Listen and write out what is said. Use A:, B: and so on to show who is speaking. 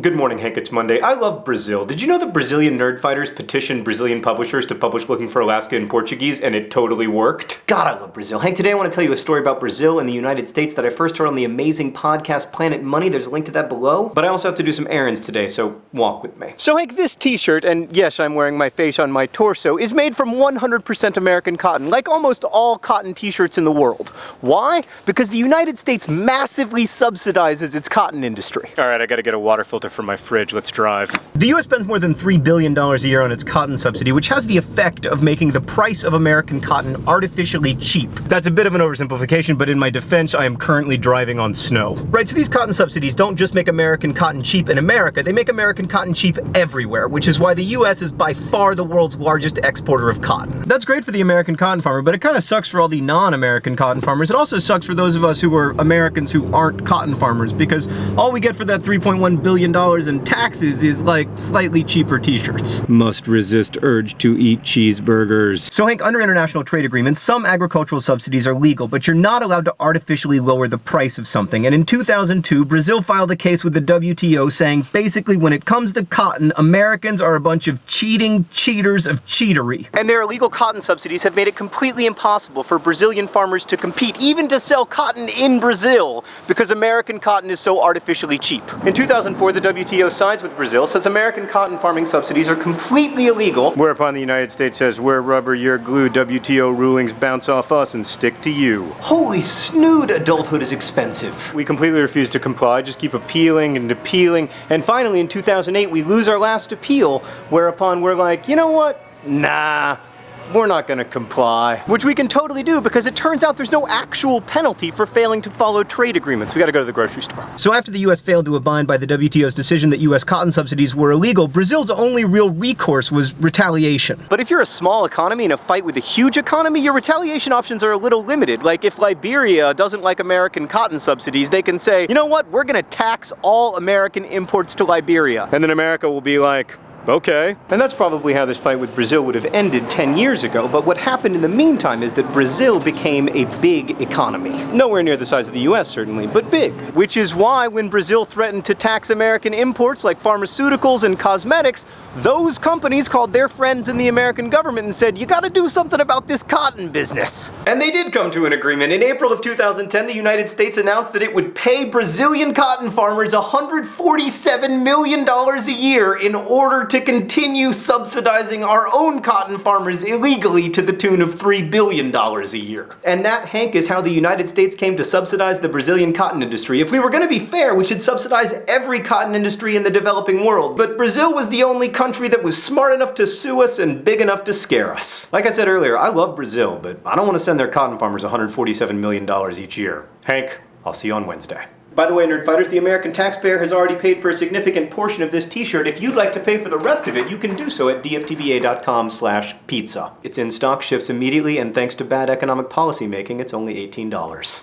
A: Good morning, Hank. It's Monday. I love Brazil. Did you know that Brazilian nerd fighters petitioned Brazilian publishers to publish Looking for Alaska in Portuguese, and it totally worked? God, I love Brazil. Hank, today I want to tell you a story about Brazil and the United States that I first heard on the amazing podcast Planet Money. There's a link to that below. But I also have to do some errands today, so walk with me. So Hank, this t-shirt, and yes, I'm wearing my face on my torso, is made from 100% American cotton, like almost all cotton t-shirts in the world. Why? Because the United States massively subsidizes its cotton industry. All right, I gotta get a water filter from my fridge. Let's drive. The US spends more than $3 billion a year on its cotton subsidy, which has the effect of making the price of American cotton artificially cheap. That's a bit of an oversimplification, but in my defense, I am currently driving on snow. Right, so these cotton subsidies don't just make American cotton cheap in America, they make American cotton cheap everywhere, which is why the US is by far the world's largest exporter of cotton. That's great for the American cotton farmer, but it kind of sucks for all the non-American cotton farmers. It also sucks for those of us who are Americans who aren't cotton farmers, because all we get for that $3.1 billion in taxes is like slightly cheaper t-shirts. Must resist urge to eat cheeseburgers. So Hank, under international trade agreements, some agricultural subsidies are legal, but you're not allowed to artificially lower the price of something. And in 2002, Brazil filed a case with the WTO saying basically when it comes to cotton, Americans are a bunch of cheating cheaters of cheatery. And their illegal cotton subsidies have made it completely impossible for Brazilian farmers to compete, even to sell cotton in Brazil, because American cotton is so artificially cheap. In 2004, the WTO sides with Brazil, says American cotton farming subsidies are completely illegal, whereupon the United States says, we're rubber, you're glue, WTO rulings bounce off us and stick to you. Holy snood, adulthood is expensive. We completely refuse to comply, just keep appealing and appealing, and finally in 2008 we lose our last appeal, whereupon we're like, you know what? Nah. We're not gonna comply. Which we can totally do because it turns out there's no actual penalty for failing to follow trade agreements. We gotta go to the grocery store. So after the US failed to abide by the WTO's decision that US cotton subsidies were illegal, Brazil's only real recourse was retaliation. But if you're a small economy in a fight with a huge economy, your retaliation options are a little limited. Like if Liberia doesn't like American cotton subsidies, they can say, you know what, we're gonna tax all American imports to Liberia. And then America will be like, okay. And that's probably how this fight with Brazil would have ended 10 years ago, but what happened in the meantime is that Brazil became a big economy. Nowhere near the size of the US, certainly, but big. Which is why when Brazil threatened to tax American imports like pharmaceuticals and cosmetics, those companies called their friends in the American government and said, you gotta do something about this cotton business. And they did come to an agreement. In April of 2010, the United States announced that it would pay Brazilian cotton farmers $147 million a year in order to continue subsidizing our own cotton farmers illegally to the tune of $3 billion a year. And that, Hank, is how the United States came to subsidize the Brazilian cotton industry. If we were gonna be fair, we should subsidize every cotton industry in the developing world. But Brazil was the only country that was smart enough to sue us and big enough to scare us. Like I said earlier, I love Brazil, but I don't want to send their cotton farmers $147 million each year. Hank, I'll see you on Wednesday. By the way, nerd fighters, the American taxpayer has already paid for a significant portion of this t-shirt. If you'd like to pay for the rest of it, you can do so at dftba.com/pizza. It's in stock, ships immediately, and thanks to bad economic policy making, it's only $18.